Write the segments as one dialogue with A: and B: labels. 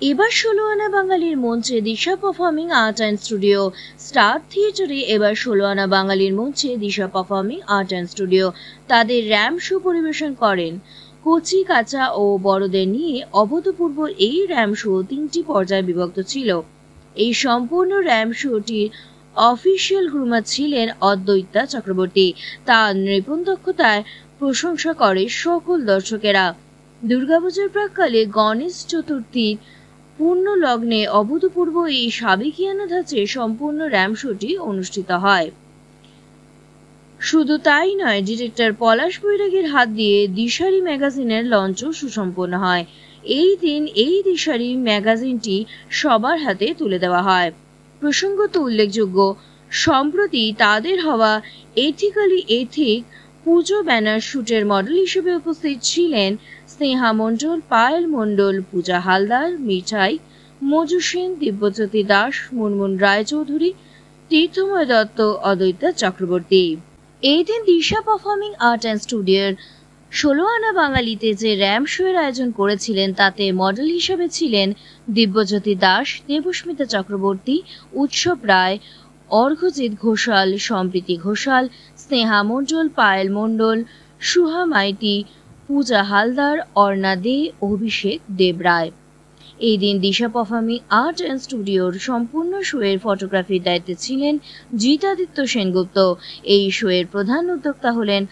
A: এবার ১৬ আনা বাঙালির মঞ্চে Disha performing art and studio. Star থিয়েটারে এবার ১৬ আনা বাঙালির মঞ্চে Disha performing art and studio তাদের র্যাম্প শো পরিবেশন করেন। কচি কাঁচা ও বড়দের নিয়ে অভূতপূর্ব এই র্যাম্প শো ৩টি পর্যায়ে বিভক্ত ছিল। এই সম্পূর্ণ র্যাম্প শোটির অফিসিয়াল গ্রুমার ছিলেন অদ্বৈতা চক্রবর্তী। তার নৃপণ দক্ষতায় প্রশংসা করে সকল দর্শকেরা। দুর্গাপূজার প্রাক্কালে গণেশ চতুর্থীর পূর্ণ লগ্নে অভূতপূর্ব এই সাবেকিয়ানা ধাঁচে সম্পূর্ণ র্যাম্প শোটি অনুষ্ঠিত হয়। শুধু তাই নয়, ডিরেক্টর পলাশ বৈরাগীর হাত দিয়ে দিশারি ম্যাগাজিনের লঞ্চও সুসম্পন্ন হয়। এই দিন এই দিশারি ম্যাগাজিনটি সবার হাতে তুলে দেওয়া হয়। প্রসঙ্গত উল্লেখযোগ্য, সম্প্রতি তাদের হওয়া এথিক্যালি এথিক পুজো ব্যানার শুটের মডেল হিসেবে উপস্থিত ছিলেন স্নেহা মণ্ডল, পায়েল মণ্ডল, পূজা হালদার, মিঠাই, মজু সেন, দিব্যজ্যোতি দাস, মুনমুন রায়চৌধুরী, তীর্থময় দত্ত, অদ্বৈতা চক্রবর্তী। এই দিন দিশা পারফর্মিং আর্ট অ্যান্ড স্টুডিওর ১৬ আনা বাঙালিতে যে র্যাম্প শো এর আয়োজন করেছিলেন তাতে মডেল হিসেবে ছিলেন দিব্যজ্যোতি দাস, দেবস্মিতা চক্রবর্তী, উৎসব রায়, অর্ঘ্যজিৎ ঘোষাল, সম্প্রীতি ঘোষাল, স্নেহা মণ্ডল, পায়েল মণ্ডল, সুহা মাইতি, পূজা হালদার, অর্ণা দে, অভিষেক দেবরায়। এই দিন দিশা পারফর্মিং আর্ট অ্যান্ড স্টুডিওর সম্পূর্ণ শোয়ের ফটোগ্রাফির দায়িত্বে ছিলেন জিতাদিত্য সেনগুপ্ত। এই শোয়ের প্রধান উদ্যোক্তা হলেন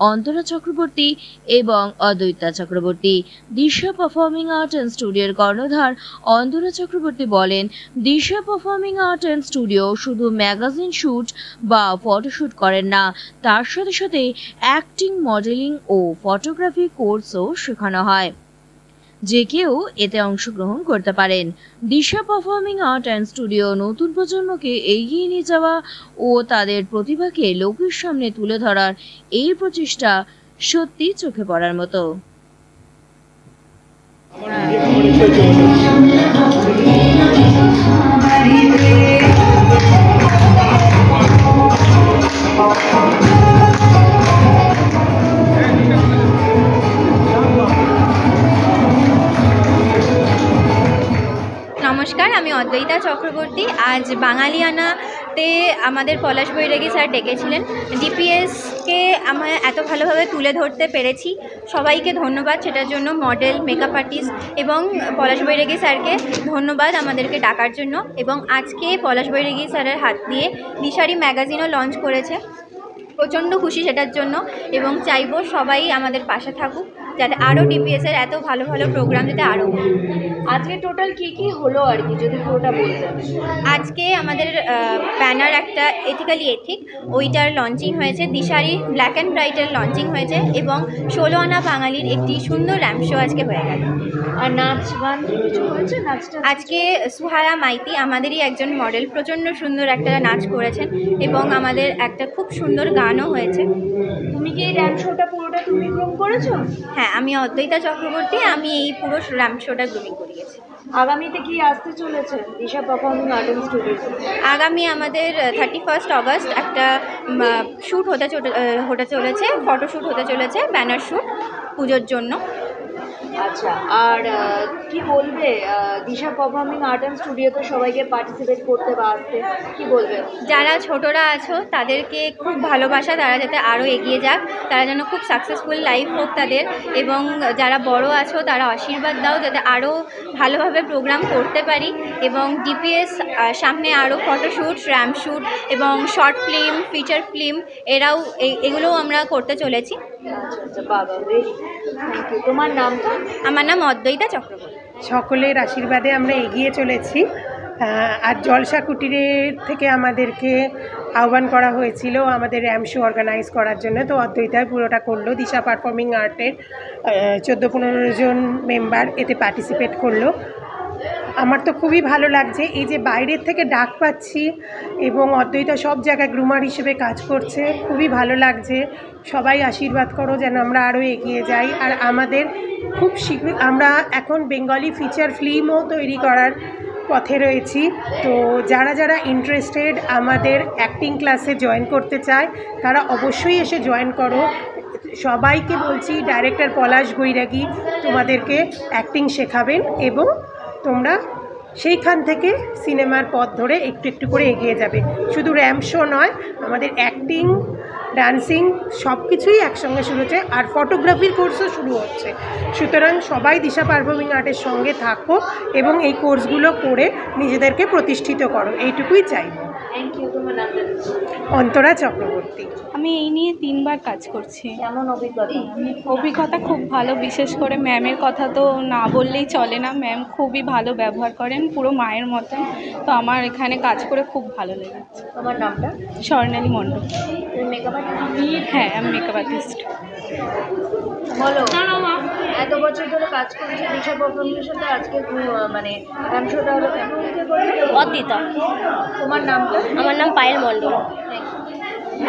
A: অন্তরা চক্রবর্তী এবং অদ্বৈতা চক্রবর্তী। দিশা পারফর্মিং আর্ট অ্যান্ড স্টুডিওর কর্ণধার অন্তরা চক্রবর্তী বলেন, দিশা পারফর্মিং আর্ট অ্যান্ড স্টুডিও শুধু ম্যাগাজিন শুট বা ফটোশুট করেন না, তার সাথে সাথে অ্যাক্টিং, মডেলিং ও ফটোগ্রাফি কোর্সও শেখানো হয়। যে কেউ এতে অংশগ্রহণ করতে পারেন। দিশা পারফর্মিং আর্ট অ্যান্ড স্টুডিও নতুন প্রজন্মকে এগিয়ে নিয়ে যাওয়া ও তাদের প্রতিভাকে লোকের সামনে তুলে ধরার এই প্রচেষ্টা সত্যি চোখে পড়ার মতো।
B: নমস্কার, আমি অদ্বৈতা চক্রবর্তী। আজ বাঙালিয়ানাতে আমাদের পলাশ বৈরাগী স্যার ডেকেছিলেন। ডিপিএসকে আমরা এত ভালোভাবে তুলে ধরতে পেরেছি, সবাইকে ধন্যবাদ সেটার জন্য। মডেল, মেকআপ আর্টিস্ট এবং পলাশ বৈরাগী স্যারকে ধন্যবাদ আমাদেরকে ডাকার জন্য। এবং আজকে পলাশ বৈরাগী স্যারের হাত দিয়ে দিশারি ম্যাগাজিনও লঞ্চ করেছে, প্রচণ্ড খুশি সেটার জন্য। এবং চাইবো সবাই আমাদের পাশে থাকুক, যাতে আরও ডিপিএসের এত ভালো ভালো প্রোগ্রাম যাতে আরও।
A: আজকে টোটাল কি হলো আর কি, যদি পুরোটা বলতেন।
B: আজকে আমাদের ব্যানার একটা এথিক্যালি এথিক, ওইটার লঞ্চিং হয়েছে। দিশারি ব্ল্যাক অ্যান্ড ব্রাইটের লঞ্চিং হয়েছে এবং ১৬ আনা বাঙালির একটি সুন্দর র্যাম্প শো আজকে হয়ে গেল।
A: আর নাচ গান কিছু হয়েছে? নাচটা
B: আজকে সুহায়া মাইতি, আমাদেরই একজন মডেল, প্রচণ্ড সুন্দর একটা নাচ করেছেন এবং আমাদের একটা খুব সুন্দর গানও হয়েছে।
A: তুমি কি এই র্যাম্প শোটা পুরোটা তুমি গ্রুম করেছো?
B: হ্যাঁ, আমি অদ্বৈতা চক্রবর্তী, আমি এই পুরো র্যাম্প শোটা গ্রুমিং করিয়েছি।
A: আগামীতে কি আসতে চলেছে দিশা পারফর্মিং আর্ট অ্যান্ড স্টুডিও?
B: আগামী আমাদের 31 অগস্ট একটা শ্যুট হতে চলেছে, ফটোশ্যুট হতে চলেছে, ব্যানার শ্যুট পুজোর জন্য।
A: আচ্ছা, আর কি বলবে দিশা পারফর্মিং আর্ট অ্যান্ড স্টুডিওতে সবাইকে পার্টিসিপেট করতে বা আসতে কি বলবে?
B: যারা ছোটরা আছো তাদেরকে খুব ভালোবাসা, তারা যাতে আরও এগিয়ে যাক, তারা যেন খুব সাকসেসফুল লাইফ হোক তাদের। এবং যারা বড় আছো তারা আশীর্বাদ দাও যাতে আরও ভালোভাবে প্রোগ্রাম করতে পারি। এবং ডিপিএস সামনে আরও ফটোশ্যুট, র্যাম্প শ্যুট এবং শর্ট ফিল্ম, ফিচার ফিল্ম এগুলোও আমরা করতে চলেছি।
A: আচ্ছা বাবা, ভেরি থ্যাংক ইউ। তোমার নামটা?
B: আমার নাম অদ্বৈতা চক্রবর্তী।
C: সকলের আশীর্বাদে আমরা এগিয়ে চলেছি। আর জলসা কুটিরের থেকে আমাদেরকে আহ্বান করা হয়েছিল আমাদের র্যাম্প শো অর্গানাইজ করার জন্য, তো অদ্বৈতায় পুরোটা করলো। দিশা পারফর্মিং আর্টের 14-15 জন মেম্বার এতে পার্টিসিপেট করলো। আমার তো খুবই ভালো লাগছে এই যে বাইরের থেকে ডাক পাচ্ছি এবং অদ্বৈতা সব জায়গায় গ্রুমার হিসেবে কাজ করছে, খুবই ভালো লাগছে। সবাই আশীর্বাদ করো যেন আমরা আরও এগিয়ে যাই। আর আমাদের খুব শীঘ্রই আমরা এখন বেঙ্গলি ফিচার ফিল্মও তৈরি করার পথে রয়েছি। তো যারা যারা ইন্টারেস্টেড আমাদের অ্যাক্টিং ক্লাসে জয়েন করতে চায় তারা অবশ্যই এসে জয়েন করো। সবাইকে বলছি, ডাইরেক্টর পলাশ বৈরাগী তোমাদেরকে অ্যাক্টিং শেখাবেন এবং তোমরা সেইখান থেকে সিনেমার পথ ধরে একটু একটু করে এগিয়ে যাবে। শুধু র্যাম্প শো নয়, আমাদের অ্যাক্টিং, ডান্সিং সব কিছুই একসঙ্গে শুরু হচ্ছে, আর ফটোগ্রাফির কোর্সও শুরু হচ্ছে। সুতরাং সবাই দিশা পারফর্মিং আর্টের সঙ্গে থাকো এবং এই কোর্সগুলো করে নিজেদেরকে প্রতিষ্ঠিত করো, এইটুকুই চাইব।
A: Thank you. তোমার নামটা?
C: অন্তরা চক্রবর্তী।
D: আমি এই নিয়ে 3বার কাজ করছি।
A: কেমন অভিজ্ঞতা?
D: অভিজ্ঞতা খুব ভালো, বিশেষ করে ম্যামের কথা তো না বললেই চলে না। ম্যাম খুবই ভালো ব্যবহার করেন, পুরো মায়ের মতন। তো আমার এখানে কাজ করে খুব ভালো লেগেছে।
A: তোমার নামটা?
D: স্বর্ণালী মণ্ডল।
A: তুমি মেকআপ আর্টিস্ট?
D: হ্যাঁ, আমি মেকআপ আর্টিস্ট।
A: বলো, এত বছর ধরে কাজ করছো দিশা পারফরমেন্সের সাথে, আজকে তুমি মানে র্যাম্প শোটা হলো কেমন?
B: অদ্বিতা।
A: তোমার নামটা?
B: আমার নাম পায়েল মণ্ডল।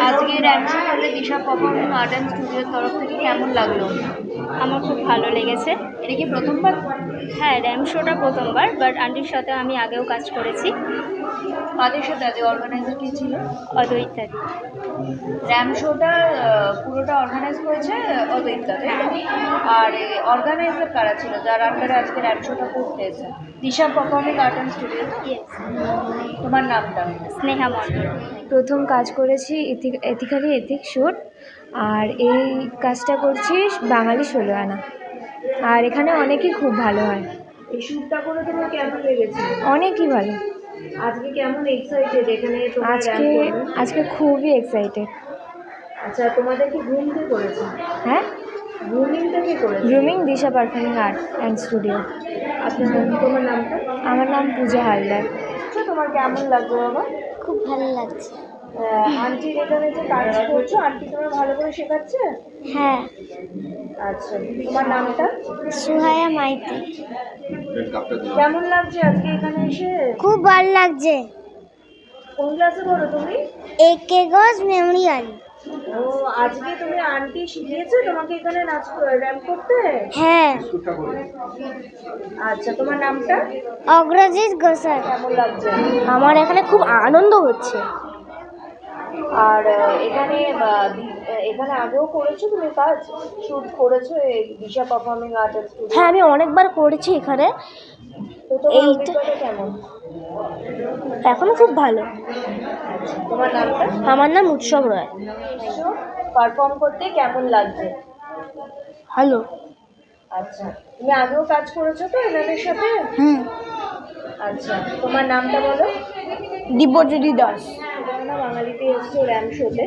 A: আজকে র্যাম্প শো হলে দিশা পারফর্মিং আর্ট অ্যান্ড স্টুডিওর তরফ থেকে কেমন লাগলো?
B: আমার খুব ভালো লেগেছে।
A: এটা কি প্রথমবার?
B: হ্যাঁ, র্যাম্প শোটা প্রথমবার, বাট আন্টির সাথে আমি আগেও কাজ করেছি।
A: কাদের সাথে? আজকে অর্গানাইজার কি ছিল?
B: অদ্বৈতা।
A: র্যাম্প শোটা পুরোটা অর্গানাইজ করেছে অদ্বৈতা, আর অর্গানাইজার কারা ছিল যার আন্ডারে আজকে র্যাম্প শোটা করতে এসে? দিশা পারফর্মিং আর্ট অ্যান্ড স্টুডিও। তোমার নামটা?
B: স্নেহা মণ্ডল।
E: প্রথম কাজ করেছি এথিক্যালি এথিক শ্যুট, আর এই কাজটা করছি বাঙালি 16 আনা, আর এখানে অনেকেই খুব ভালো হয়।
A: এই শ্যুটটা করে তোমার কেমন লেগেছে?
E: অনেকই ভালো।
A: আজকে কেমন এক্সাইটেড এখানে তোমরা?
E: আজকে খুবই এক্সাইটেড।
A: আচ্ছা, তোমাদের কি গ্রুম কে করেছে?
E: হ্যাঁ,
A: গ্রুমিংটা কে করেছে?
E: Grooming Disha performing art and studio.
A: তোমার নামটা?
E: আমার নাম পূজা হালদার।
A: আচ্ছা, তোমার কেমন লাগলো বাবা?
E: খুব ভালো লাগছে।
A: আন্টির এখানে যে কাজ করছো, আন্টি তোমার ভালো করে শেখাচ্ছে?
E: হ্যাঁ।
A: আচ্ছা, তোমার নামটা?
E: সুহায়া মাইতি।
A: কেমন লাগছে আজকে এখানে এসে?
E: খুব ভালো লাগছে।
A: কোন ক্লাসে পড়ো তুমি?
E: একে গজ মেমোরিয়াল।
A: ও, আজকে তুমি আন্টি শিখিয়েছো তোমাকে এখানে নাচ র্যাম্প করতে?
E: হ্যাঁ।
A: আচ্ছা, তোমার নামটা?
E: অগ্রজিৎ গোসাই।
A: কেমন লাগছে?
E: আমার এখানে খুব আনন্দ হচ্ছে।
A: আর এখানে এখানে আগেও করেছো তুমি কাজ? শুট করেছো এই দিশা পারফর্মিং আর্ট স্টুডিও?
E: হ্যাঁ, আমি অনেকবার করেছি এখানে।
A: তো তোমার অভিজ্ঞতা কেমন?
E: এখনো খুব ভালো।
A: আচ্ছা, তোমার নামটা?
E: আমার নাম উৎসব রায়।
A: পারফর্ম করতে কেমন লাগছে?
E: ভালো।
A: আচ্ছা, তুমি আগেও কাজ করেছো তো এনাদের সাথে?
E: হুম।
A: আচ্ছা, তোমার নামটা বলো?
E: দিব্যজ্যোতি দাস।
A: তোমরা বাঙালিতে এসছো র্যাম্প শোতে,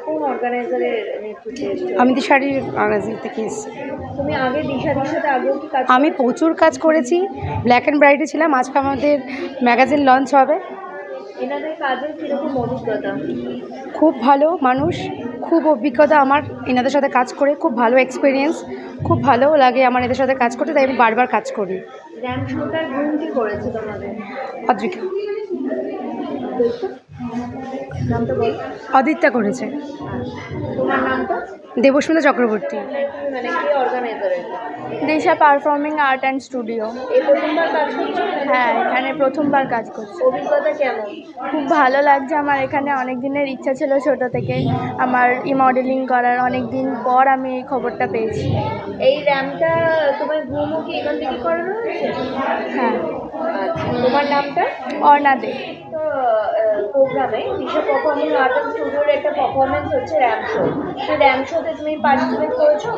A: কোন অর্গানাইজারের নেতৃত্বে এসছো?
C: আমি দিশারির ম্যাগাজিন থেকে এসেছি।
A: তুমি আগে দিশার সাথে আগেও কি কাজ?
C: আমি প্রচুর কাজ করেছি, ব্ল্যাক অ্যান্ড ব্রাইটে ছিলাম। আজকে আমাদের ম্যাগাজিন লঞ্চ হবে।
A: এনাদের কাজের কীরকম অভিজ্ঞতা?
C: খুব ভালো মানুষ, খুব অভিজ্ঞতা আমার এনাদের সাথে কাজ করে, খুব ভালো এক্সপিরিয়েন্স, খুব ভালো লাগে আমার এদের সাথে কাজ করতে, তাই আমি বারবার কাজ করি।
A: র্যাম্প শোটার গ্রুম কি করেছে তোমাদের?
C: অদ্রিকা।
A: নামটা বল।
C: অদিত্যা করেছে।
A: তোমার নামটা?
C: দেবস্মিতা চক্রবর্তী।
A: মানে কে অর্গানাইজারের?
E: দিশা পারফর্মিং আর্ট অ্যান্ড স্টুডিও।
A: এই প্রথমবার কাজ করছো?
E: হ্যাঁ, এখানে প্রথমবার কাজ করছি।
A: অভিজ্ঞতা কেমন?
E: খুব ভালো লাগছে। আমার এখানে অনেক দিনের ইচ্ছা ছিল, ছোটো থেকে আমার মডেলিং করার। অনেক দিন পর আমি এই খবরটা পেয়েছি।
A: এই র্যাম্পটা তোমার গ্রুমও কি এখান থেকে করানো হয়েছে?
E: হ্যাঁ।
A: আচ্ছা, তোমার নামটা?
E: অর্ণা দে।
A: তো প্রোগ্রামে দিশা পারফর্মিং আর্ট অ্যান্ড স্টুডিওর একটা পারফরমেন্স হচ্ছে র্যাম্প শো। সেই র্যাম্প শোতে তুমি পার্টিসিপেট করেছো?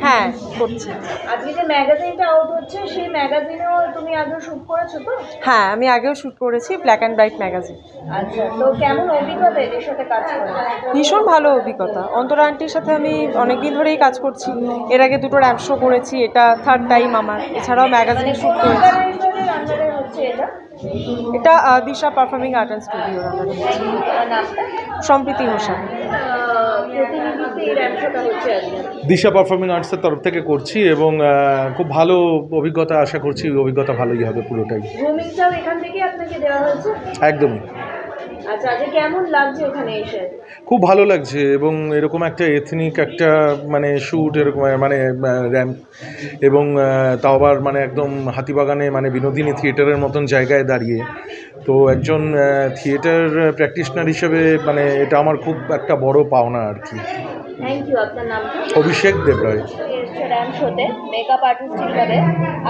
C: হ্যাঁ, করছি।
A: আজকে যে ম্যাগাজিনটা আউট হচ্ছে সেই ম্যাগাজিনেও তুমি আগেও শ্যুট করেছো তো?
C: হ্যাঁ, আমি আগেও শ্যুট করেছি ব্ল্যাক অ্যান্ড ব্রাইট ম্যাগাজিন।
A: আচ্ছা, তো কেমন অভিজ্ঞতা এদের সাথে কাজ করে?
C: ভীষণ ভালো অভিজ্ঞতা। অন্তরা আন্টির সাথে আমি অনেক দিন ধরেই কাজ করছি। এর আগে 2টো র্যাম্প শো করেছি, এটা 3rd টাইম আমার। এছাড়াও ম্যাগাজিনে শ্যুট করেছি।
A: অর্গানাইজারের আন্ডারে হচ্ছে এটা?
C: এটা দিশা পারফর্মিং আর্ট অ্যান্ড স্টুডিওর আন্ডারে।
A: নামটা?
C: সম্প্রীতি হোসেন।
A: প্রতিনিধিত্বে এই র্যাম্প শোটা হচ্ছে আজকে।
F: দিশা পারফর্মিং আর্টসের তরফ থেকে করছি এবং খুব ভালো অভিজ্ঞতা আশা করছি। অভিজ্ঞতা ভালোই হবে পুরোটাই।
A: গ্রুমিংটাও এখান থেকে আপনাকে দেওয়া হয়েছে?
F: একদমই।
A: আচ্ছা, আজকে কেমন লাগছে এখানে এসে?
F: খুব ভালো লাগছে এবং এরকম একটা এথনিক একটা মানে শ্যুট, এরকম মানে র্যাম্প, এবং তাও আবার মানে একদম হাতিবাগানে মানে বিনোদিনী থিয়েটারের মতন জায়গায় দাঁড়িয়ে। তো একজন থিয়েটার প্র্যাকটিশনার হিসেবে মানে এটা আমার খুব একটা বড় পাওনা আর কি।
A: Thank you. আপনার নামটা?
F: অভিষেক দেবরায়।
A: এসছে র্যাম শোতে মেকআপ আর্টিস্ট হিসাবে,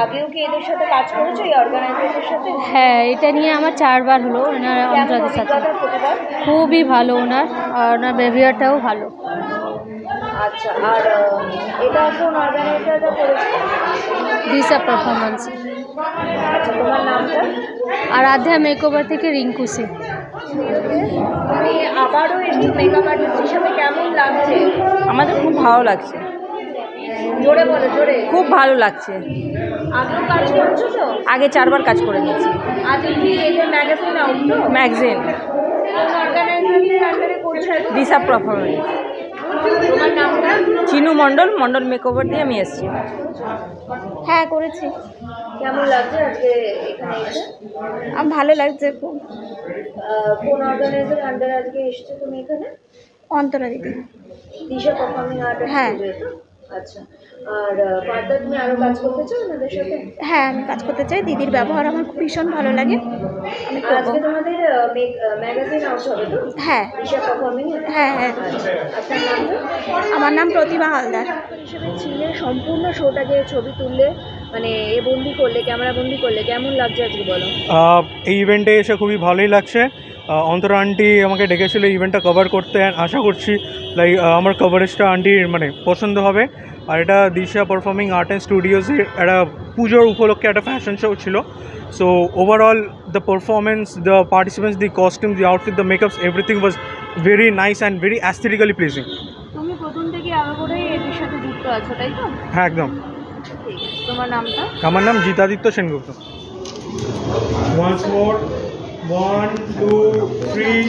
A: আগেও কি এদের সাথে কাজ করেছো এই অর্গানাইজারের সাথে?
G: হ্যাঁ, এটা নিয়ে আমার 4 বার হলো ওনার অনুরাগের সাথে।
A: প্রতিবার
G: খুবই ভালো ওনার, আর ওনার বিহেভিয়ারটাও ভালো।
A: আচ্ছা, আর এটা কোন অর্গানাইজারটা করেছে?
G: দিশা পারফরমেন্স।
A: আচ্ছা, তোমার নামটা?
G: আর আধ্যা মেকওভার থেকে রিঙ্কু সিং।
A: তুমি আবারও এসছো মেকআপ আর্টিস্ট হিসাবে, কেমন লাগছে?
H: আমাদের খুব ভালো লাগছে,
A: জোরে বলো, জোরে।
H: খুব ভালো লাগছে।
A: আগেও কাজ করছো তো?
H: আগে 4 বার কাজ করে নিয়েছি।
A: আজকে কি এদের ম্যাগাজিন আউট তো?
H: ম্যাগাজিন
A: কোন অর্গানাইজারের আন্ডারে করছো?
H: দিশা পারফরমেন্স।
A: তোমার নামটা?
H: চিনু মণ্ডল, মণ্ডল মেকওভার দিয়ে আমি এসেছি।
B: হ্যাঁ করেছি।
A: কেমন লাগছে আজকে এখানে এসে?
B: আমার ভালো লাগছে খুব।
A: কোন অর্গানাইজারের আন্ডারে আজকে এসেছো তুমি এখানে?
B: অন্তরা দিদি।
A: দিশা পারফর্মিং আর্ট
B: হ্যাঁ।
A: স্টুডিও। আচ্ছা, আর ফার্দার তুমি আরো কাজ করতে চাও ওনাদের সাথে?
B: হ্যাঁ আমি কাজ করতে চাই, দিদির ব্যবহার আমার খুব ভীষণ ভালো লাগে, আমি করবো।
A: আজকে তোমাদের ম্যাগাজিন আউট হবে তো?
B: হ্যাঁ
A: দিশা পারফর্মিং।
B: হ্যাঁ হ্যাঁ।
A: আপনার নামটা?
B: আমার নাম প্রতিভা হালদার।
A: হিসেবে ছিলে, সম্পূর্ণ শোটাকে ছবি তুললে, মানে বন্দি করলে, ক্যামেরা বন্দি করলে, কেমন লাগছে আজকে বলো?
I: এই ইভেন্টে এসে খুবই ভালোই লাগছে। অন্তরা আন্টি আমাকে ডেকেছিল ইভেন্টটা কভার করতে, অ্যান্ড আশা করছি আমার কভারেজটা আন্টির মানে পছন্দ হবে। আর এটা দিশা পারফর্মিং আর্ট অ্যান্ড স্টুডিওসের একটা পুজোর উপলক্ষে একটা ফ্যাশন শো ছিল। So overall the performance, the participants, the costume, the outfit, the makeups, everything was very nice and very aesthetically pleasing.
A: তুমি প্রথম থেকে আগে করে এর সাথে যুক্ত আছো, তাই তো?
I: হ্যাঁ একদম।
A: তোমার নামটা?
I: আমার নাম জিতাদিত্য সেনগুপ্ত। Once more, 1, 2, 3